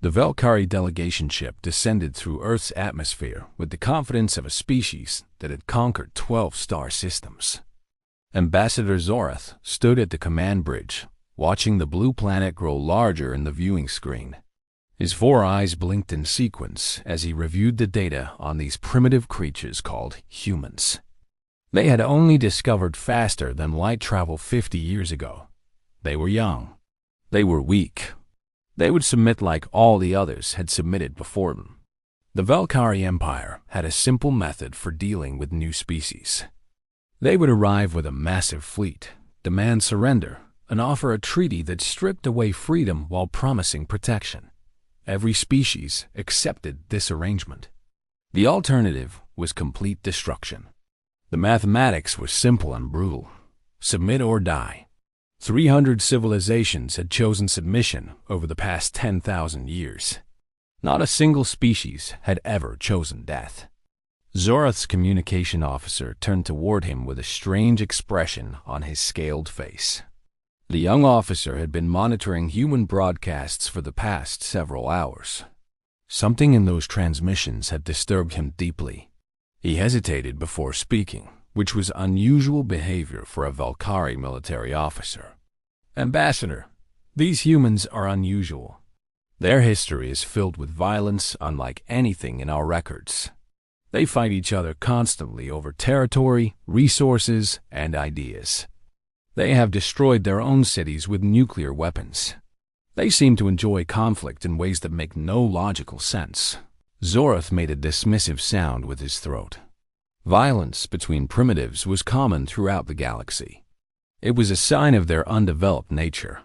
The Valkyrie delegation ship descended through Earth's atmosphere with the confidence of a species that had conquered 12 star systems. Ambassador Zorath stood at the command bridge, watching the blue planet grow larger in the viewing screen. His 4 eyes blinked in sequence as he reviewed the data on these primitive creatures called humans. They had only discovered faster than light travel 50 years ago. They were young. They were weak. They would submit like all the others had submitted before them. The Valkyrie Empire had a simple method for dealing with new species. They would arrive with a massive fleet, demand surrender, and offer a treaty that stripped away freedom while promising protection. Every species accepted this arrangement. The alternative was complete destruction. The mathematics were simple and brutal. Submit or die. 300 civilizations had chosen submission over the past 10,000 years. Not a single species had ever chosen death. Zorath's communication officer turned toward him with a strange expression on his scaled face. The young officer had been monitoring human broadcasts for the past several hours. Something in those transmissions had disturbed him deeply. He hesitated before speaking, which was unusual behavior for a Valkyrie military officer. Ambassador, these humans are unusual. Their history is filled with violence unlike anything in our records. They fight each other constantly over territory, resources, and ideas. They have destroyed their own cities with nuclear weapons. They seem to enjoy conflict in ways that make no logical sense. Zorath made a dismissive sound with his throat. Violence between primitives was common throughout the galaxy. It was a sign of their undeveloped nature.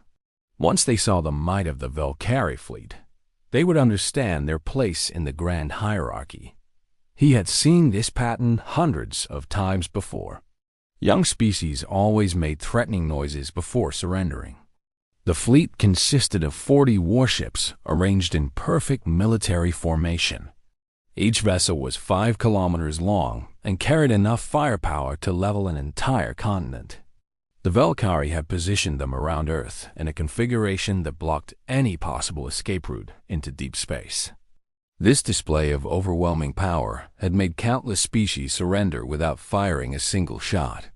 Once they saw the might of the Valkyrie fleet, they would understand their place in the grand hierarchy. He had seen this pattern hundreds of times before. Young species always made threatening noises before surrendering. The fleet consisted of 40 warships arranged in perfect military formation. Each vessel was 5 kilometers long and carried enough firepower to level an entire continent. The Valkyrie had positioned them around Earth in a configuration that blocked any possible escape route into deep space. This display of overwhelming power had made countless species surrender without firing a single shot.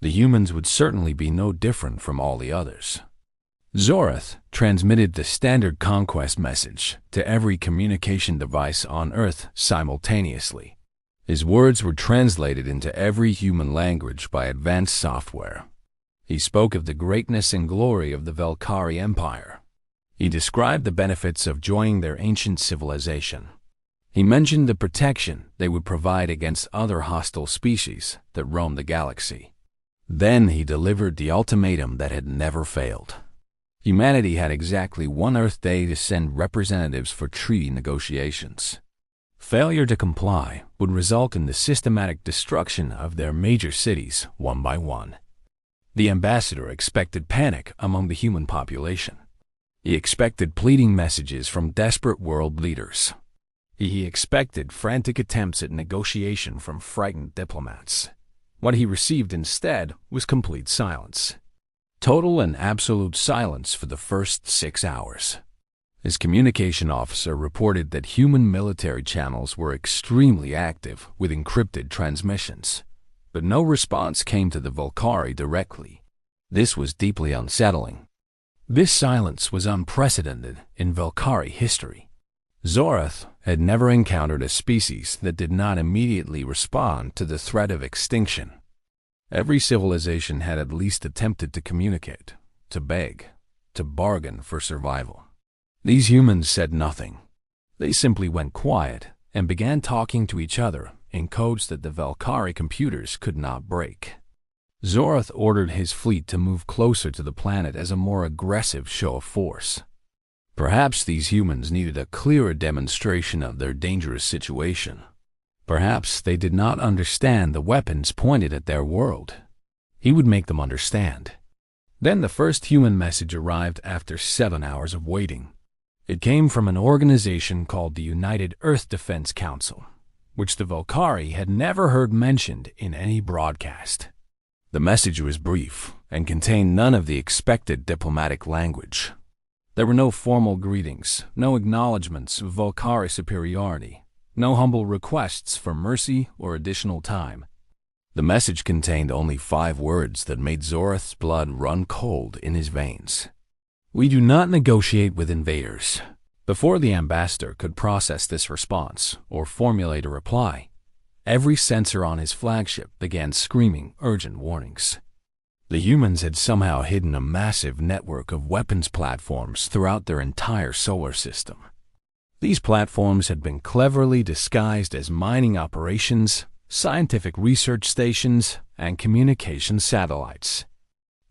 The humans would certainly be no different from all the others. Zorath transmitted the standard conquest message to every communication device on Earth simultaneously. His words were translated into every human language by advanced software. He spoke of the greatness and glory of the Valkyrie Empire. He described the benefits of joining their ancient civilization. He mentioned the protection they would provide against other hostile species that roamed the galaxy. Then he delivered the ultimatum that had never failed. Humanity had exactly 1 Earth day to send representatives for treaty negotiations. Failure to comply would result in the systematic destruction of their major cities one by one. The ambassador expected panic among the human population. He expected pleading messages from desperate world leaders. He expected frantic attempts at negotiation from frightened diplomats. What he received instead was complete silence. Total and absolute silence for the first 6 hours. His communication officer reported that human military channels were extremely active with encrypted transmissions, but no response came to the Valkyrie directly. This was deeply unsettling. This silence was unprecedented in Valkyrie history. Zorath had never encountered a species that did not immediately respond to the threat of extinction. Every civilization had at least attempted to communicate, to beg, to bargain for survival. These humans said nothing. They simply went quiet and began talking to each other in codes that the Valkyrie computers could not break. Zorath ordered his fleet to move closer to the planet as a more aggressive show of force. Perhaps these humans needed a clearer demonstration of their dangerous situation. Perhaps they did not understand the weapons pointed at their world. He would make them understand. Then the first human message arrived after 7 hours of waiting. It came from an organization called the United Earth Defense Council, which the Valkyrie had never heard mentioned in any broadcast. The message was brief and contained none of the expected diplomatic language. There were no formal greetings, no acknowledgments of Volcari superiority, no humble requests for mercy or additional time. The message contained only 5 words that made Zorath's blood run cold in his veins. "We do not negotiate with invaders." Before the ambassador could process this response or formulate a reply, every sensor on his flagship began screaming urgent warnings. The humans had somehow hidden a massive network of weapons platforms throughout their entire solar system. These platforms had been cleverly disguised as mining operations, scientific research stations, and communication satellites.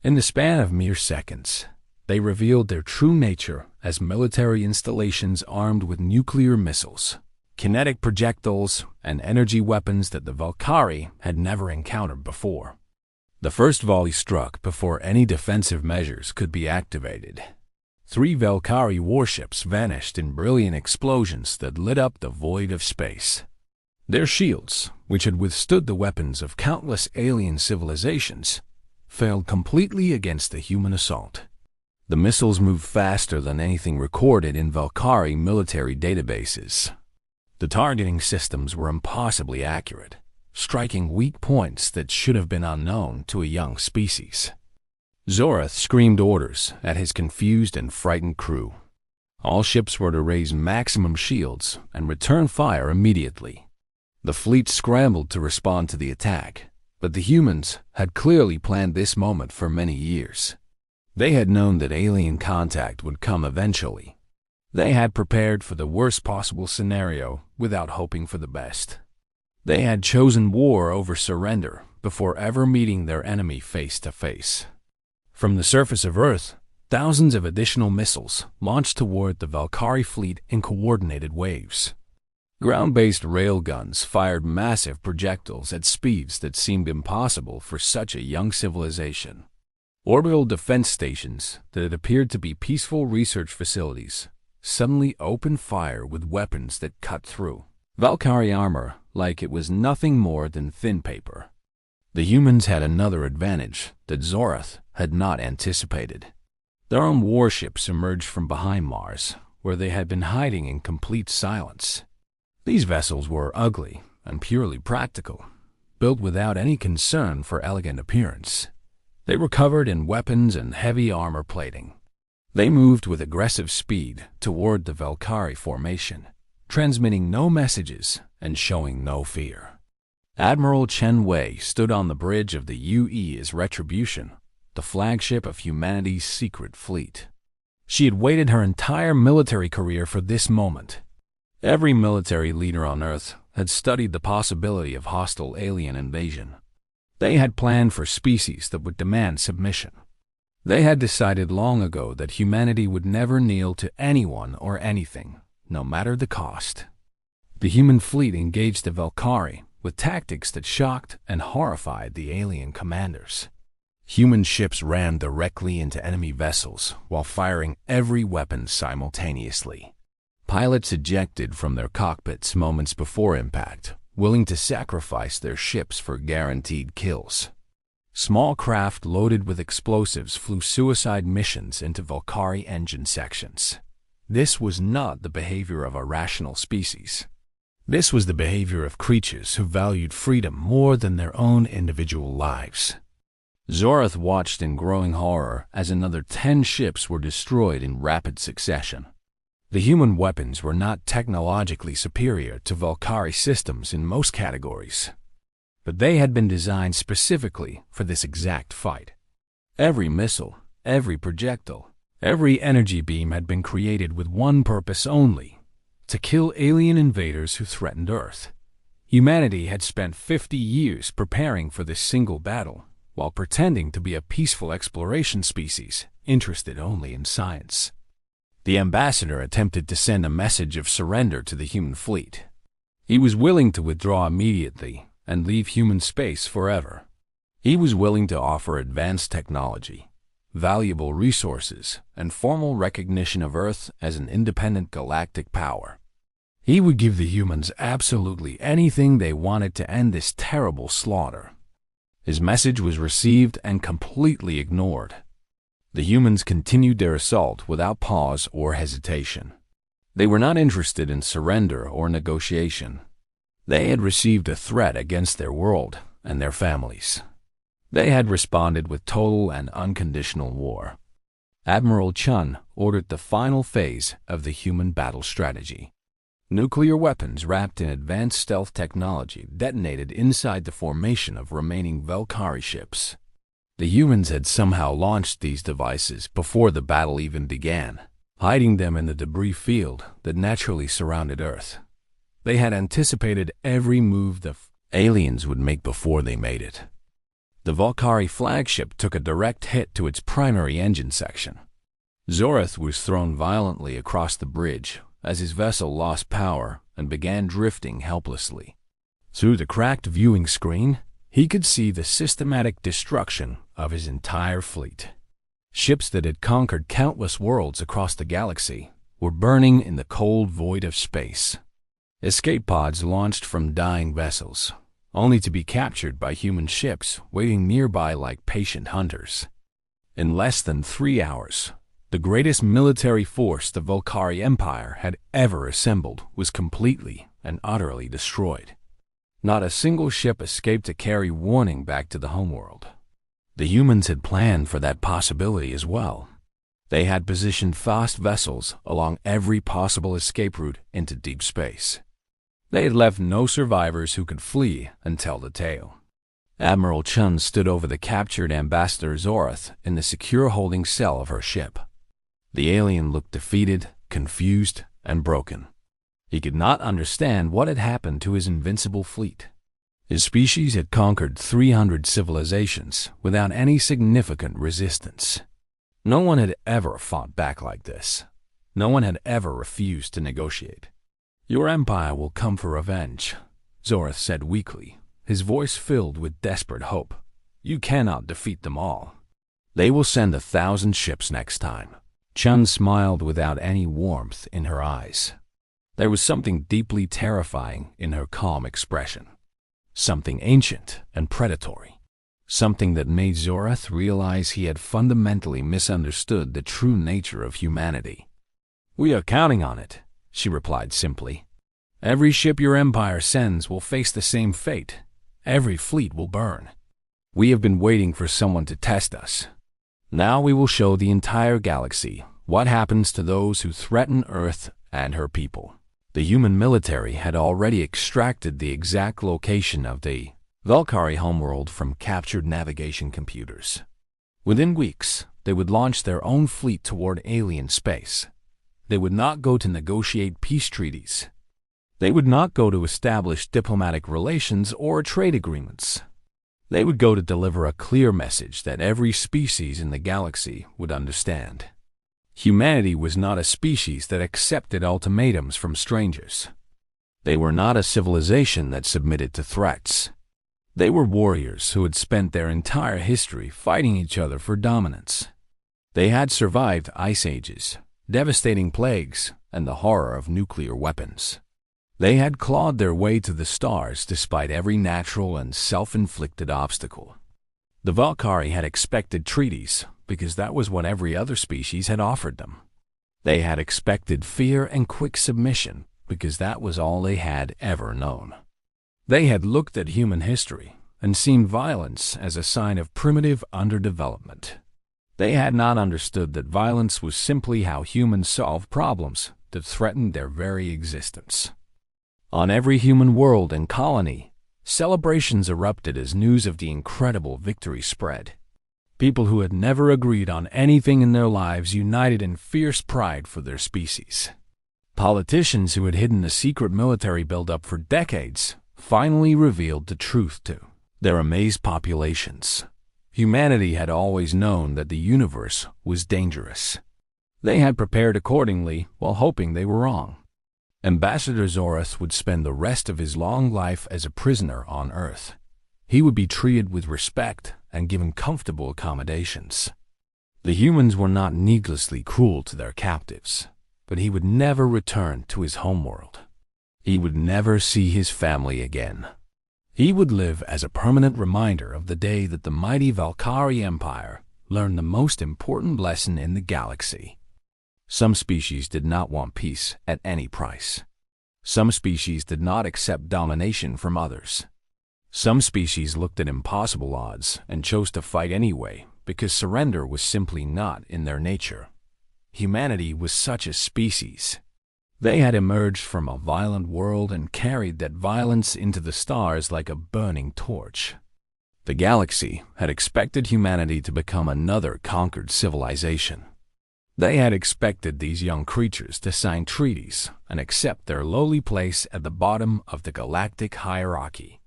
In the span of mere seconds, they revealed their true nature as military installations armed with nuclear missiles, kinetic projectiles, and energy weapons that the Volcari had never encountered before. The first volley struck before any defensive measures could be activated. 3 Volcari warships vanished in brilliant explosions that lit up the void of space. Their shields, which had withstood the weapons of countless alien civilizations, failed completely against the human assault. The missiles moved faster than anything recorded in Volcari military databases. The targeting systems were impossibly accurate, striking weak points that should have been unknown to a young species. Zorath screamed orders at his confused and frightened crew. All ships were to raise maximum shields and return fire immediately. The fleet scrambled to respond to the attack, but the humans had clearly planned this moment for many years. They had known that alien contact would come eventually. They had prepared for the worst possible scenario without hoping for the best. They had chosen war over surrender before ever meeting their enemy face to face. From the surface of Earth, thousands of additional missiles launched toward the Volcari fleet in coordinated waves. Ground-based railguns fired massive projectiles at speeds that seemed impossible for such a young civilization. Orbital defense stations that had appeared to be peaceful research facilities suddenly opened fire with weapons that cut through Volcari armor like it was nothing more than thin paper. The humans had another advantage that Zorath had not anticipated. Their own warships emerged from behind Mars, where they had been hiding in complete silence. These vessels were ugly and purely practical, built without any concern for elegant appearance. They were covered in weapons and heavy armor plating. They moved with aggressive speed toward the Volcari formation, transmitting no messages and showing no fear. Admiral Chen Wei stood on the bridge of the UE as Retribution, the flagship of humanity's secret fleet. She had waited her entire military career for this moment. Every military leader on Earth had studied the possibility of hostile alien invasion. They had planned for species that would demand submission. They had decided long ago that humanity would never kneel to anyone or anything, no matter the cost. The human fleet engaged the Volcari with tactics that shocked and horrified the alien commanders. Human ships ran directly into enemy vessels while firing every weapon simultaneously. Pilots ejected from their cockpits moments before impact, willing to sacrifice their ships for guaranteed kills. Small craft loaded with explosives flew suicide missions into Volcari engine sections. This was not the behavior of a rational species. This was the behavior of creatures who valued freedom more than their own individual lives. Zorath watched in growing horror as another 10 ships were destroyed in rapid succession. The human weapons were not technologically superior to Volcari systems in most categories, but they had been designed specifically for this exact fight. Every missile, every projectile, every energy beam had been created with one purpose only: to kill alien invaders who threatened Earth. Humanity had spent 50 years preparing for this single battle, while pretending to be a peaceful exploration species interested only in science. The ambassador attempted to send a message of surrender to the human fleet. He was willing to withdraw immediately and leave human space forever. He was willing to offer advanced technology, valuable resources, and formal recognition of Earth as an independent galactic power. He would give the humans absolutely anything they wanted to end this terrible slaughter. His message was received and completely ignored. The humans continued their assault without pause or hesitation. They were not interested in surrender or negotiation. They had received a threat against their world and their families. They had responded with total and unconditional war. Admiral Chun ordered the final phase of the human battle strategy. Nuclear weapons wrapped in advanced stealth technology detonated inside the formation of remaining Valkyrie ships. The humans had somehow launched these devices before the battle even began, hiding them in the debris field that naturally surrounded Earth. They had anticipated every move the aliens would make before they made it. The Valkyrie flagship took a direct hit to its primary engine section. Zorath was thrown violently across the bridge as his vessel lost power and began drifting helplessly. Through the cracked viewing screen, he could see the systematic destruction of his entire fleet. Ships that had conquered countless worlds across the galaxy were burning in the cold void of space. Escape pods launched from dying vessels, only to be captured by human ships waiting nearby like patient hunters. In less than 3 hours, the greatest military force the Valkyrie Empire had ever assembled was completely and utterly destroyed. Not a single ship escaped to carry warning back to the homeworld. The humans had planned for that possibility as well. They had positioned fast vessels along every possible escape route into deep space. They had left no survivors who could flee and tell the tale. Admiral Chun stood over the captured Ambassador Zorath in the secure holding cell of her ship. The alien looked defeated, confused, and broken. He could not understand what had happened to his invincible fleet. His species had conquered 300 civilizations without any significant resistance. No one had ever fought back like this. No one had ever refused to negotiate. "Your empire will come for revenge," Zorath said weakly, his voice filled with desperate hope. "You cannot defeat them all. They will send 1,000 ships next time." Chun smiled without any warmth in her eyes. There was something deeply terrifying in her calm expression. Something ancient and predatory. Something that made Zorath realize he had fundamentally misunderstood the true nature of humanity. "We are counting on it," she replied simply. "Every ship your empire sends will face the same fate. Every fleet will burn. We have been waiting for someone to test us. Now we will show the entire galaxy what happens to those who threaten Earth and her people." The human military had already extracted the exact location of the Valkyrie homeworld from captured navigation computers. Within weeks, they would launch their own fleet toward alien space. They would not go to negotiate peace treaties. They would not go to establish diplomatic relations or trade agreements. They would go to deliver a clear message that every species in the galaxy would understand. Humanity was not a species that accepted ultimatums from strangers. They were not a civilization that submitted to threats. They were warriors who had spent their entire history fighting each other for dominance. They had survived ice ages, devastating plagues, and the horror of nuclear weapons. They had clawed their way to the stars despite every natural and self-inflicted obstacle. The Valkyrie had expected treaties because that was what every other species had offered them. They had expected fear and quick submission because that was all they had ever known. They had looked at human history and seen violence as a sign of primitive underdevelopment. They had not understood that violence was simply how humans solved problems that threatened their very existence. On every human world and colony, celebrations erupted as news of the incredible victory spread. People who had never agreed on anything in their lives united in fierce pride for their species. Politicians who had hidden a secret military buildup for decades finally revealed the truth to their amazed populations. Humanity had always known that the universe was dangerous. They had prepared accordingly while hoping they were wrong. Ambassador Zorath would spend the rest of his long life as a prisoner on Earth. He would be treated with respect and given comfortable accommodations. The humans were not needlessly cruel to their captives, but he would never return to his homeworld. He would never see his family again. He would live as a permanent reminder of the day that the mighty Valkyrie Empire learned the most important lesson in the galaxy. Some species did not want peace at any price. Some species did not accept domination from others. Some species looked at impossible odds and chose to fight anyway because surrender was simply not in their nature. Humanity was such a species. They had emerged from a violent world and carried that violence into the stars like a burning torch. The galaxy had expected humanity to become another conquered civilization. They had expected these young creatures to sign treaties and accept their lowly place at the bottom of the galactic hierarchy.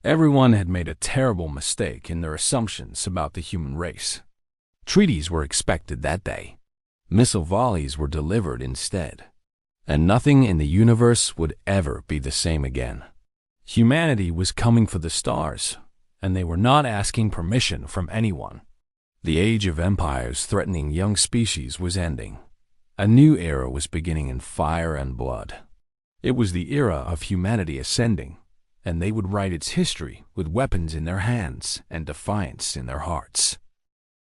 Everyone had made a terrible mistake in their assumptions about the human race. Treaties were expected that day. Missile volleys were delivered instead. And nothing in the universe would ever be the same again. Humanity was coming for the stars, and they were not asking permission from anyone. The age of empires threatening young species was ending. A new era was beginning in fire and blood. It was the era of humanity ascending, and they would write its history with weapons in their hands and defiance in their hearts.